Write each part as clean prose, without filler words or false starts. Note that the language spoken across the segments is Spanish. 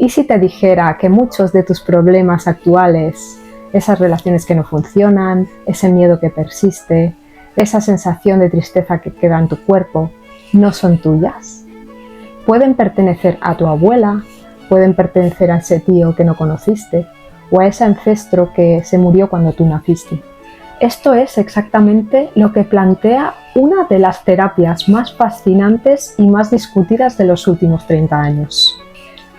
¿Y si te dijera que muchos de tus problemas actuales, esas relaciones que no funcionan, ese miedo que persiste, esa sensación de tristeza que queda en tu cuerpo, no son tuyas? Pueden pertenecer a tu abuela, pueden pertenecer a ese tío que no conociste o a ese ancestro que se murió cuando tú naciste. Esto es exactamente lo que plantea una de las terapias más fascinantes y más discutidas de los últimos 30 años.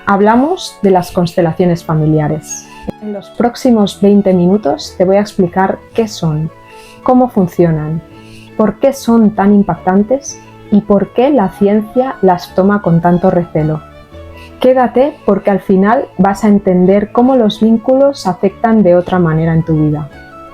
Hablamos de las constelaciones familiares. En los próximos 20 minutos te voy a explicar qué son, cómo funcionan, por qué son tan impactantes y por qué la ciencia las toma con tanto recelo. Quédate porque al final vas a entender cómo los vínculos afectan de otra manera en tu vida.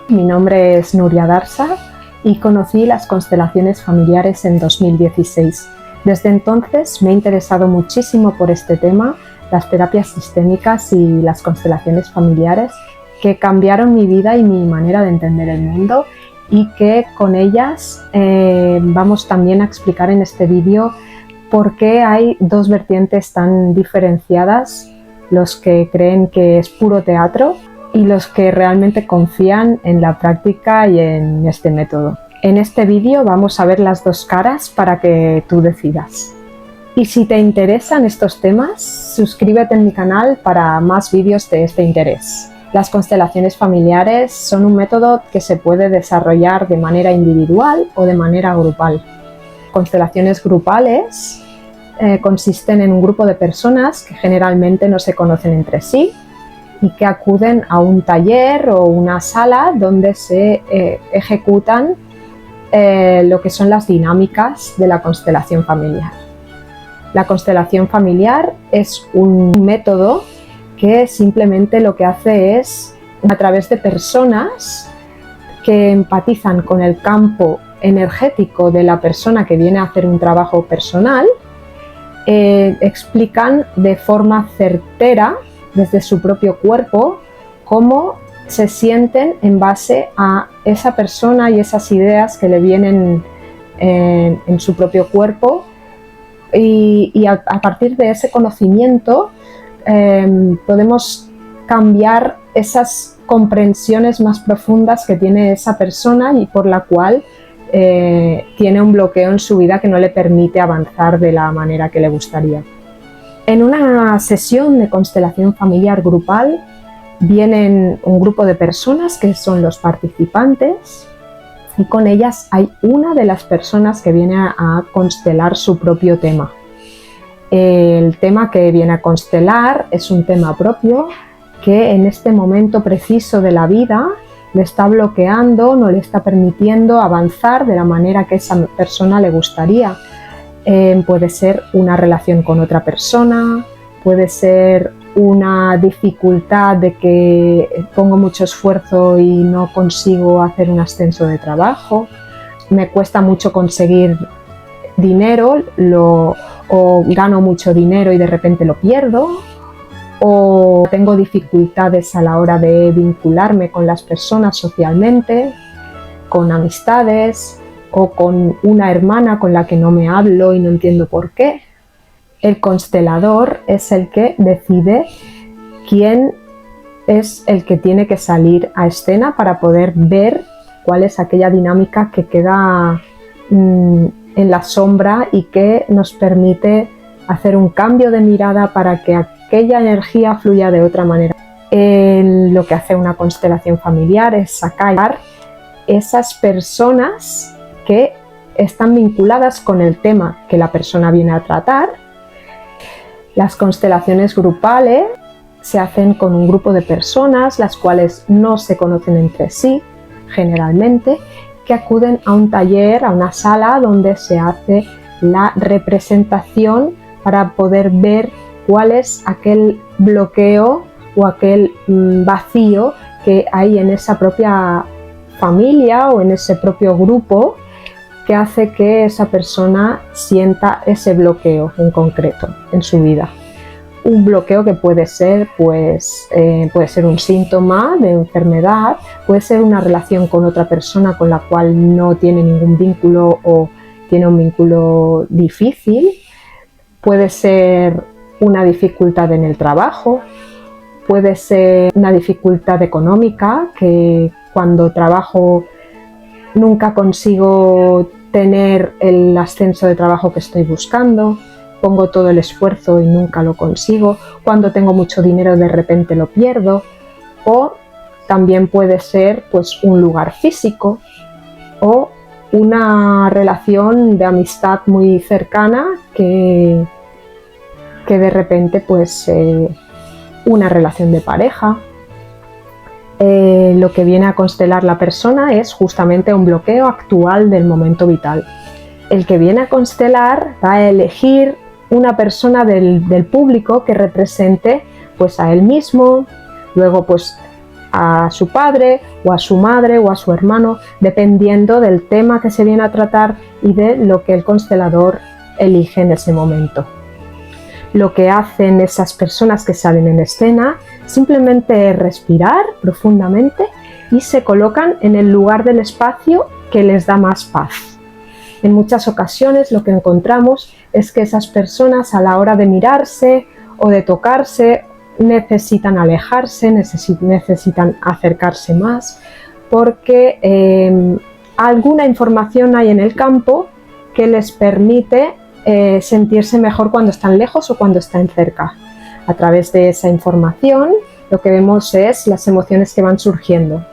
Mi nombre es Nuria Darsa y conocí las constelaciones familiares en 2016. Desde entonces me he interesado muchísimo por este tema, las terapias sistémicas y las constelaciones familiares, que cambiaron mi vida y mi manera de entender el mundo, y que con ellas vamos también a explicar en este vídeo por qué hay dos vertientes tan diferenciadas: los que creen que es puro teatro y los que realmente confían en la práctica y en este método. En este vídeo vamos a ver las dos caras para que tú decidas. Y si te interesan estos temas, suscríbete en mi canal para más vídeos de este interés. Las constelaciones familiares son un método que se puede desarrollar de manera individual o de manera grupal. Constelaciones grupales consisten en un grupo de personas que generalmente no se conocen entre sí y que acuden a un taller o una sala donde se ejecutan lo que son las dinámicas de la constelación familiar. La constelación familiar es un método que simplemente lo que hace es, a través de personas que empatizan con el campo energético de la persona que viene a hacer un trabajo personal, explican de forma certera, desde su propio cuerpo, cómo se sienten en base a esa persona y esas ideas que le vienen en su propio cuerpo, y a partir de ese conocimiento podemos cambiar esas comprensiones más profundas que tiene esa persona y por la cual tiene un bloqueo en su vida que no le permite avanzar de la manera que le gustaría. En una sesión de constelación familiar grupal vienen un grupo de personas que son los participantes, y con ellas hay una de las personas que viene a constelar su propio tema. El tema que viene a constelar es un tema propio que en este momento preciso de la vida le está bloqueando, no le está permitiendo avanzar de la manera que esa persona le gustaría. Puede ser una relación con otra persona, puede ser una dificultad de que pongo mucho esfuerzo y no consigo hacer un ascenso de trabajo, me cuesta mucho conseguir dinero o gano mucho dinero y de repente lo pierdo, o tengo dificultades a la hora de vincularme con las personas socialmente, con amistades, o con una hermana con la que no me hablo y no entiendo por qué. El constelador es el que decide quién es el que tiene que salir a escena para poder ver cuál es aquella dinámica que queda en la sombra y que nos permite hacer un cambio de mirada para que aquella energía fluya de otra manera. Lo que hace una constelación familiar es sacar esas personas que están vinculadas con el tema que la persona viene a tratar. Las constelaciones grupales se hacen con un grupo de personas, las cuales no se conocen entre sí, generalmente, que acuden a un taller, a una sala donde se hace la representación para poder ver cuál es aquel bloqueo o aquel vacío que hay en esa propia familia o en ese propio grupo, que hace que esa persona sienta ese bloqueo en concreto en su vida. Un bloqueo que puede ser, puede ser un síntoma de enfermedad, puede ser una relación con otra persona con la cual no tiene ningún vínculo o tiene un vínculo difícil, puede ser una dificultad en el trabajo, puede ser una dificultad económica, que cuando trabajo nunca consigo tener el ascenso de trabajo que estoy buscando, pongo todo el esfuerzo y nunca lo consigo, cuando tengo mucho dinero de repente lo pierdo, o también puede ser pues un lugar físico o una relación de amistad muy cercana que de repente pues una relación de pareja. Lo que viene a constelar la persona es justamente un bloqueo actual del momento vital. El que viene a constelar va a elegir una persona del público que represente pues a él mismo, luego pues a su padre o a su madre o a su hermano, dependiendo del tema que se viene a tratar y de lo que el constelador elige en ese momento. Lo que hacen esas personas que salen en escena simplemente es respirar profundamente y se colocan en el lugar del espacio que les da más paz. En muchas ocasiones lo que encontramos es que esas personas, a la hora de mirarse o de tocarse, necesitan alejarse, necesitan acercarse más, porque alguna información hay en el campo que les permite sentirse mejor cuando están lejos o cuando están cerca. A través de esa información lo que vemos es las emociones que van surgiendo.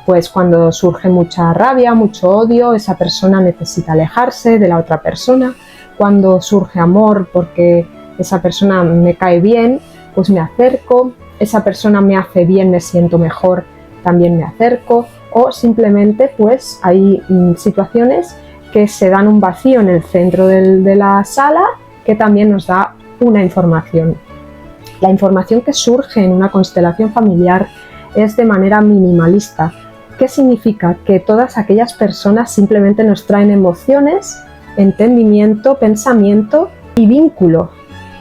Pues cuando surge mucha rabia, mucho odio, esa persona necesita alejarse de la otra persona. Cuando surge amor porque esa persona me cae bien, pues me acerco. Esa persona me hace bien, me siento mejor, también me acerco. O simplemente pues hay situaciones que se dan un vacío en el centro de la sala que también nos da una información. La información que surge en una constelación familiar es de manera minimalista. ¿Qué significa? Que todas aquellas personas simplemente nos traen emociones, entendimiento, pensamiento y vínculo.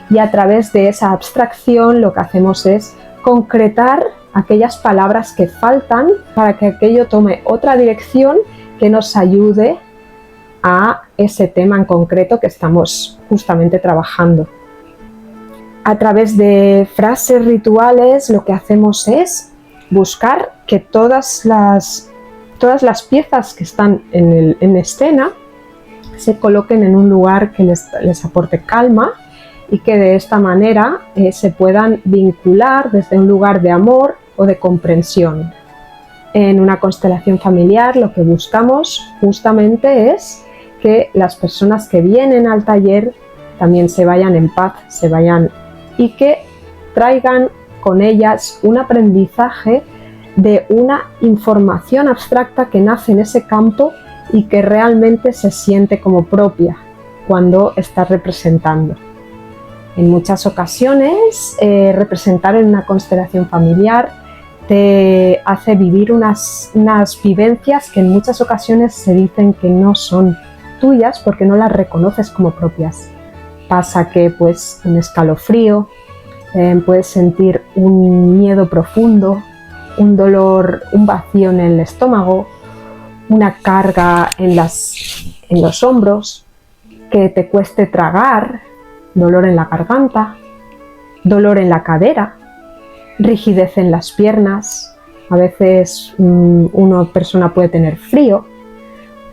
Y a través de esa abstracción lo que hacemos es concretar aquellas palabras que faltan para que aquello tome otra dirección que nos ayude a ese tema en concreto que estamos justamente trabajando. A través de frases rituales lo que hacemos es buscar que todas las piezas que están en escena se coloquen en un lugar que les aporte calma y que de esta manera se puedan vincular desde un lugar de amor o de comprensión. En una constelación familiar lo que buscamos justamente es que las personas que vienen al taller también se vayan en paz, se vayan y que traigan con ellas un aprendizaje de una información abstracta que nace en ese campo y que realmente se siente como propia cuando está representando. En muchas ocasiones representar en una constelación familiar te hace vivir unas vivencias que en muchas ocasiones se dicen que no son tuyas porque no las reconoces como propias. Pasa que pues un escalofrío, puedes sentir un miedo profundo, un dolor, un vacío en el estómago, una carga en los hombros, que te cueste tragar, dolor en la garganta, dolor en la cadera, rigidez en las piernas. A veces una persona puede tener frío,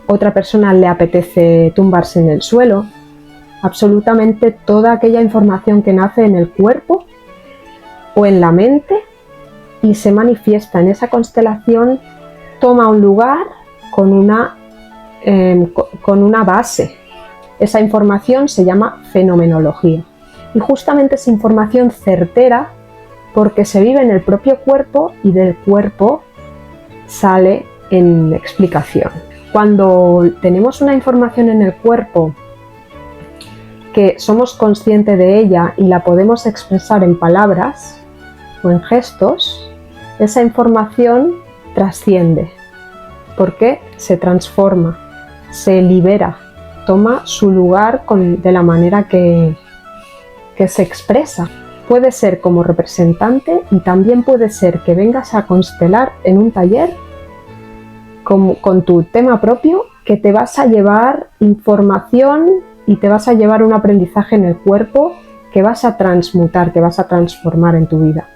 otra persona le apetece tumbarse en el suelo. Absolutamente toda aquella información que nace en el cuerpo o en la mente y se manifiesta en esa constelación toma un lugar con una base. Esa información se llama fenomenología y justamente es información certera porque se vive en el propio cuerpo y del cuerpo sale en explicación. Cuando tenemos una información en el cuerpo que somos conscientes de ella y la podemos expresar en palabras o en gestos, esa información trasciende porque se transforma, se libera, toma su lugar de la manera que se expresa. Puede ser como representante y también puede ser que vengas a constelar en un taller con tu tema propio, que te vas a llevar información y te vas a llevar un aprendizaje en el cuerpo que vas a transmutar, que vas a transformar en tu vida.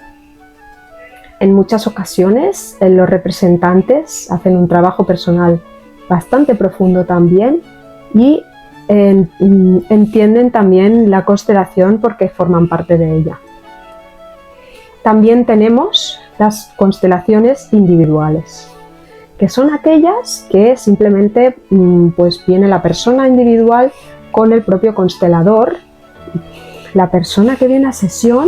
En muchas ocasiones los representantes hacen un trabajo personal bastante profundo también y entienden también la constelación porque forman parte de ella. También tenemos las constelaciones individuales, que son aquellas que simplemente pues viene la persona individual con el propio constelador. La persona que viene a sesión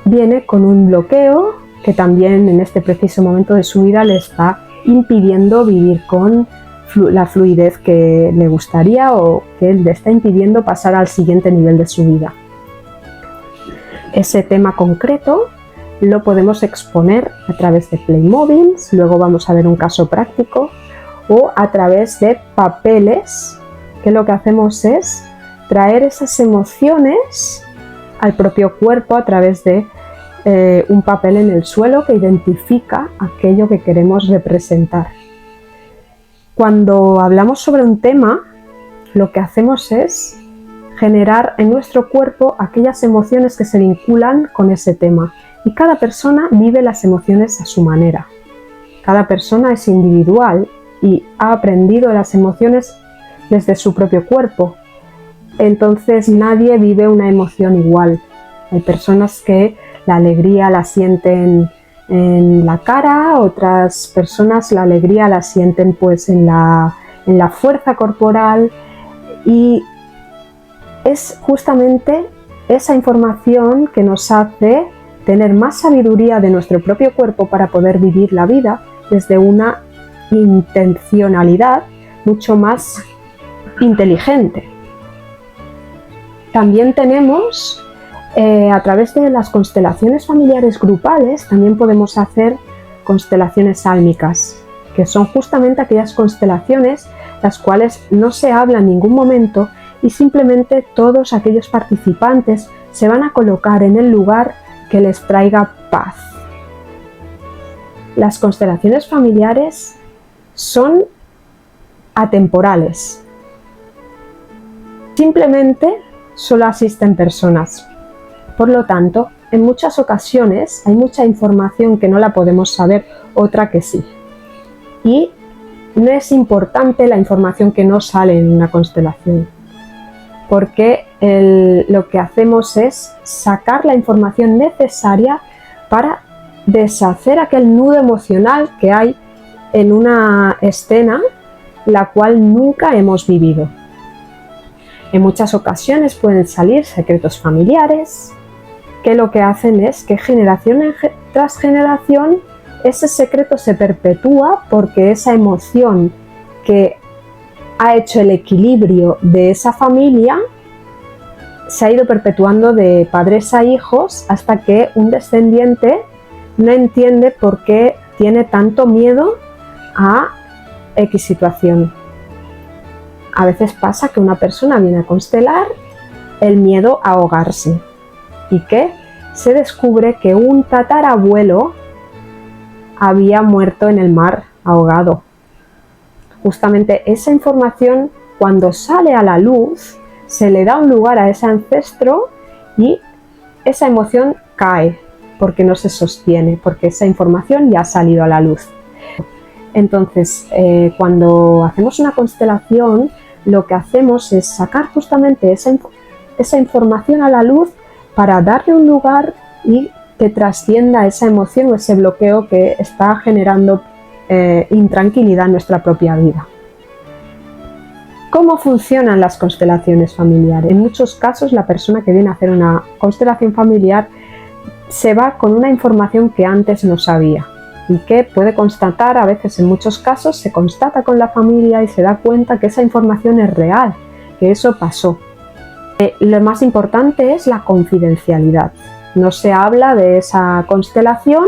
viene con un bloqueo que también en este preciso momento de su vida le está impidiendo vivir con la fluidez que le gustaría o que le está impidiendo pasar al siguiente nivel de su vida. Ese tema concreto lo podemos exponer a través de Playmobiles, luego vamos a ver un caso práctico, o a través de papeles, que lo que hacemos es traer esas emociones al propio cuerpo a través de un papel en el suelo que identifica aquello que queremos representar. Cuando hablamos sobre un tema, lo que hacemos es generar en nuestro cuerpo aquellas emociones que se vinculan con ese tema. Y cada persona vive las emociones a su manera. Cada persona es individual y ha aprendido las emociones desde su propio cuerpo. Entonces nadie vive una emoción igual. Hay personas que la alegría la sienten en la cara, otras personas la alegría la sienten pues en la fuerza corporal, y es justamente esa información que nos hace tener más sabiduría de nuestro propio cuerpo para poder vivir la vida desde una intencionalidad mucho más inteligente. También tenemos a través de las constelaciones familiares grupales, también podemos hacer constelaciones álmicas, que son justamente aquellas constelaciones las cuales no se habla en ningún momento y simplemente todos aquellos participantes se van a colocar en el lugar que les traiga paz. Las constelaciones familiares son atemporales. Simplemente solo asisten personas. Por lo tanto, en muchas ocasiones hay mucha información que no la podemos saber, otra que sí. Y no es importante la información que no sale en una constelación, porque lo que hacemos es sacar la información necesaria para deshacer aquel nudo emocional que hay en una escena la cual nunca hemos vivido. En muchas ocasiones pueden salir secretos familiares, que lo que hacen es que generación tras generación ese secreto se perpetúa porque esa emoción que ha hecho el equilibrio de esa familia se ha ido perpetuando de padres a hijos hasta que un descendiente no entiende por qué tiene tanto miedo a X situación. A veces pasa que una persona viene a constelar el miedo a ahogarse y que se descubre que un tatarabuelo había muerto en el mar ahogado. Justamente esa información, cuando sale a la luz, se le da un lugar a ese ancestro y esa emoción cae porque no se sostiene, porque esa información ya ha salido a la luz. Entonces, cuando hacemos una constelación, lo que hacemos es sacar justamente esa información a la luz para darle un lugar y que trascienda esa emoción o ese bloqueo que está generando intranquilidad en nuestra propia vida. ¿Cómo funcionan las constelaciones familiares? En muchos casos la persona que viene a hacer una constelación familiar se va con una información que antes no sabía y que puede constatar, a veces en muchos casos se constata con la familia y se da cuenta que esa información es real, que eso pasó. Lo más importante es la confidencialidad. No se habla de esa constelación,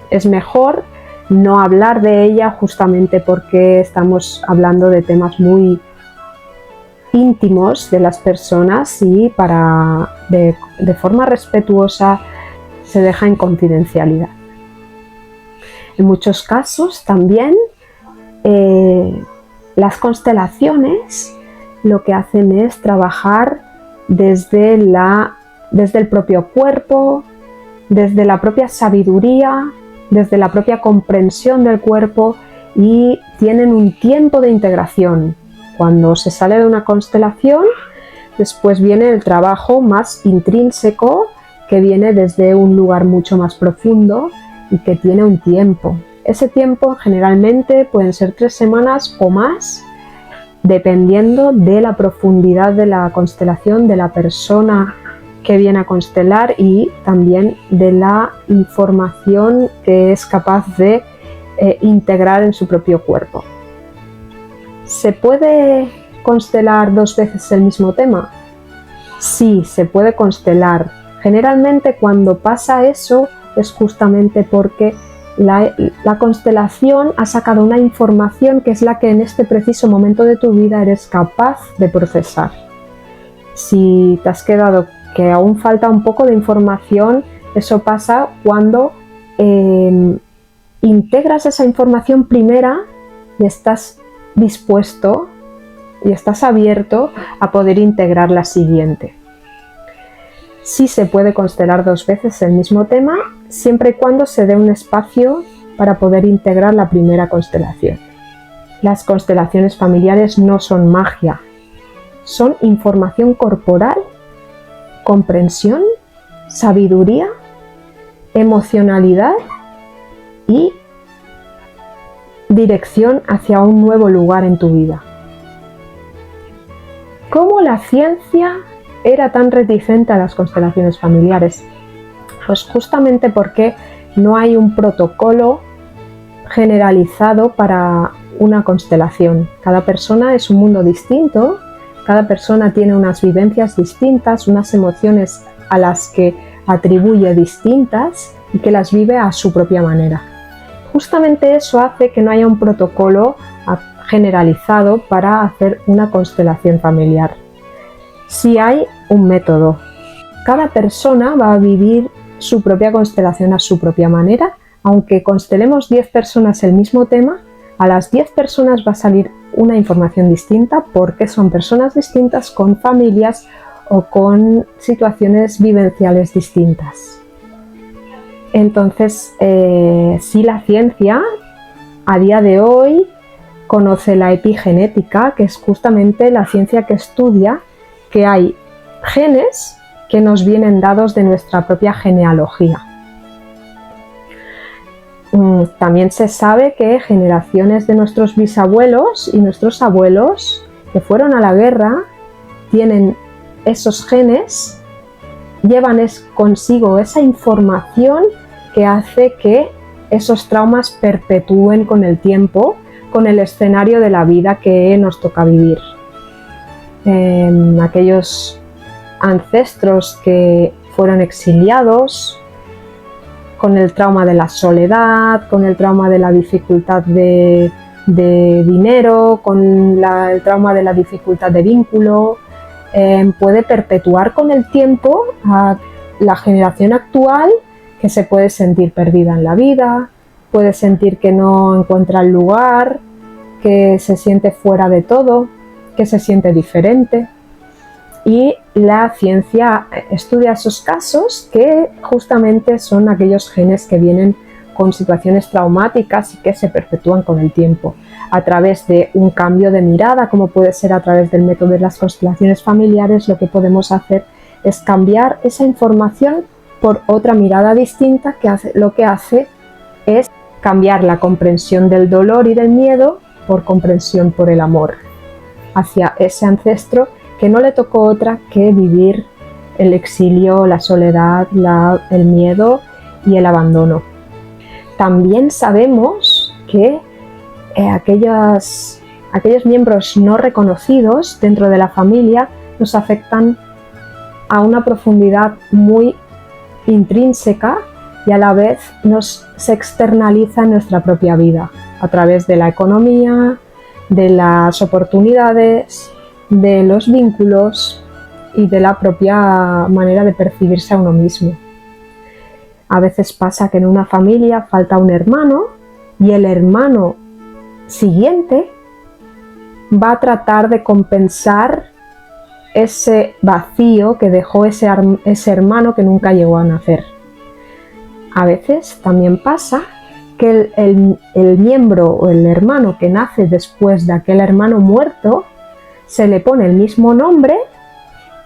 es mejor no hablar de ella justamente porque estamos hablando de temas muy íntimos de las personas y de forma respetuosa se deja en confidencialidad. En muchos casos también las constelaciones lo que hacen es trabajar desde el propio cuerpo, desde la propia sabiduría, desde la propia comprensión del cuerpo, y tienen un tiempo de integración. Cuando se sale de una constelación, después viene el trabajo más intrínseco, que viene desde un lugar mucho más profundo y que tiene un tiempo. Ese tiempo generalmente pueden ser 3 semanas o más, dependiendo de la profundidad de la constelación, de la persona que viene a constelar y también de la información que es capaz de integrar en su propio cuerpo. ¿Se puede constelar 2 veces el mismo tema? Sí, se puede constelar. Generalmente cuando pasa eso es justamente porque la constelación ha sacado una información que es la que en este preciso momento de tu vida eres capaz de procesar. Si te has quedado que aún falta un poco de información, eso pasa cuando integras esa información primera y estás dispuesto y estás abierto a poder integrar la siguiente. Sí se puede constelar 2 veces el mismo tema, siempre y cuando se dé un espacio para poder integrar la primera constelación. Las constelaciones familiares no son magia, son información corporal, comprensión, sabiduría, emocionalidad y dirección hacia un nuevo lugar en tu vida. ¿Cómo la ciencia era tan reticente a las constelaciones familiares? Pues justamente porque no hay un protocolo generalizado para una constelación. Cada persona es un mundo distinto, cada persona tiene unas vivencias distintas, unas emociones a las que atribuye distintas y que las vive a su propia manera. Justamente eso hace que no haya un protocolo generalizado para hacer una constelación familiar. Sí hay un método. Cada persona va a vivir su propia constelación a su propia manera. Aunque constelemos 10 personas el mismo tema, a las 10 personas va a salir una información distinta porque son personas distintas con familias o con situaciones vivenciales distintas. Entonces, sí, la ciencia a día de hoy conoce la epigenética, que es justamente la ciencia que estudia que hay genes que nos vienen dados de nuestra propia genealogía. También se sabe que generaciones de nuestros bisabuelos y nuestros abuelos que fueron a la guerra tienen esos genes, llevan consigo esa información que hace que esos traumas perpetúen con el tiempo, con el escenario de la vida que nos toca vivir. Aquellos ancestros que fueron exiliados, con el trauma de la soledad, con el trauma de la dificultad de dinero, con el trauma de la dificultad de vínculo, puede perpetuar con el tiempo a la generación actual, que se puede sentir perdida en la vida, puede sentir que no encuentra el lugar, que se siente fuera de todo, que se siente diferente. Y la ciencia estudia esos casos que justamente son aquellos genes que vienen con situaciones traumáticas y que se perpetúan con el tiempo. A través de un cambio de mirada, como puede ser a través del método de las constelaciones familiares, lo que podemos hacer es cambiar esa información por otra mirada distinta que lo que hace es cambiar la comprensión del dolor y del miedo por comprensión por el amor hacia ese ancestro que no le tocó otra que vivir el exilio, la soledad, el miedo y el abandono. También sabemos que aquellos miembros no reconocidos dentro de la familia nos afectan a una profundidad muy intrínseca y a la vez se externaliza en nuestra propia vida a través de la economía, de las oportunidades, de los vínculos y de la propia manera de percibirse a uno mismo. A veces pasa que en una familia falta un hermano y el hermano siguiente va a tratar de compensar ese vacío que dejó ese hermano que nunca llegó a nacer. A veces también pasa que el miembro o el hermano que nace después de aquel hermano muerto se le pone el mismo nombre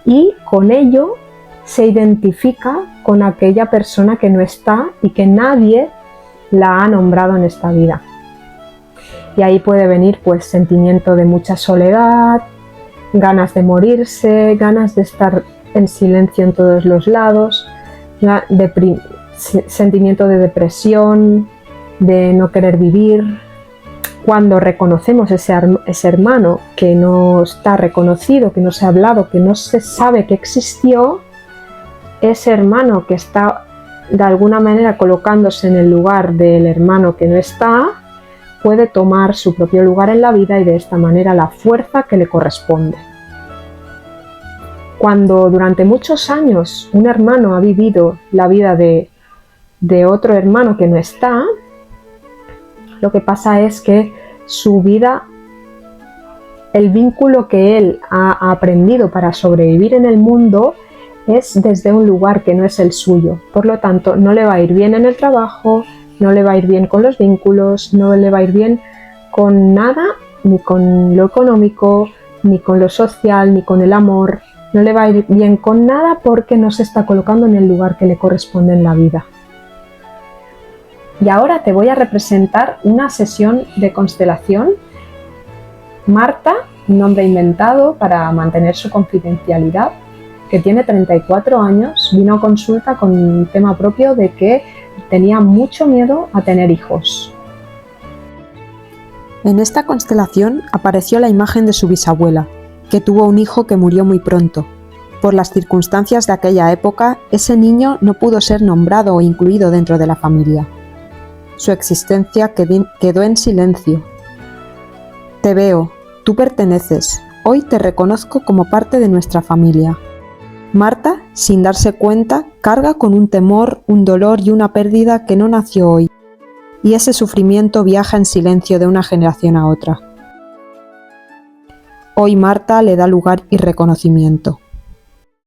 y con ello se identifica con aquella persona que no está y que nadie la ha nombrado en esta vida. Y ahí puede venir pues sentimiento de mucha soledad, ganas de morirse, ganas de estar en silencio en todos los lados, sentimiento de depresión, de no querer vivir. Cuando reconocemos ese hermano que no está reconocido, que no se ha hablado, que no se sabe que existió, ese hermano que está de alguna manera colocándose en el lugar del hermano que no está, puede tomar su propio lugar en la vida y de esta manera la fuerza que le corresponde. Cuando durante muchos años un hermano ha vivido la vida de otro hermano que no está, lo que pasa es que su vida, el vínculo que él ha aprendido para sobrevivir en el mundo es desde un lugar que no es el suyo. Por lo tanto, no le va a ir bien en el trabajo, no le va a ir bien con los vínculos, no le va a ir bien con nada, ni con lo económico, ni con lo social, ni con el amor. No le va a ir bien con nada porque no se está colocando en el lugar que le corresponde en la vida. Y ahora te voy a representar una sesión de constelación. Marta, un nombre inventado para mantener su confidencialidad, que tiene 34 años, vino a consulta con un tema propio de que tenía mucho miedo a tener hijos. En esta constelación apareció la imagen de su bisabuela, que tuvo un hijo que murió muy pronto. Por las circunstancias de aquella época, ese niño no pudo ser nombrado o incluido dentro de la familia. Su existencia quedó en silencio. Te veo, tú perteneces, hoy te reconozco como parte de nuestra familia. Marta, sin darse cuenta, carga con un temor, un dolor y una pérdida que no nació hoy, y ese sufrimiento viaja en silencio de una generación a otra. Hoy Marta le da lugar y reconocimiento.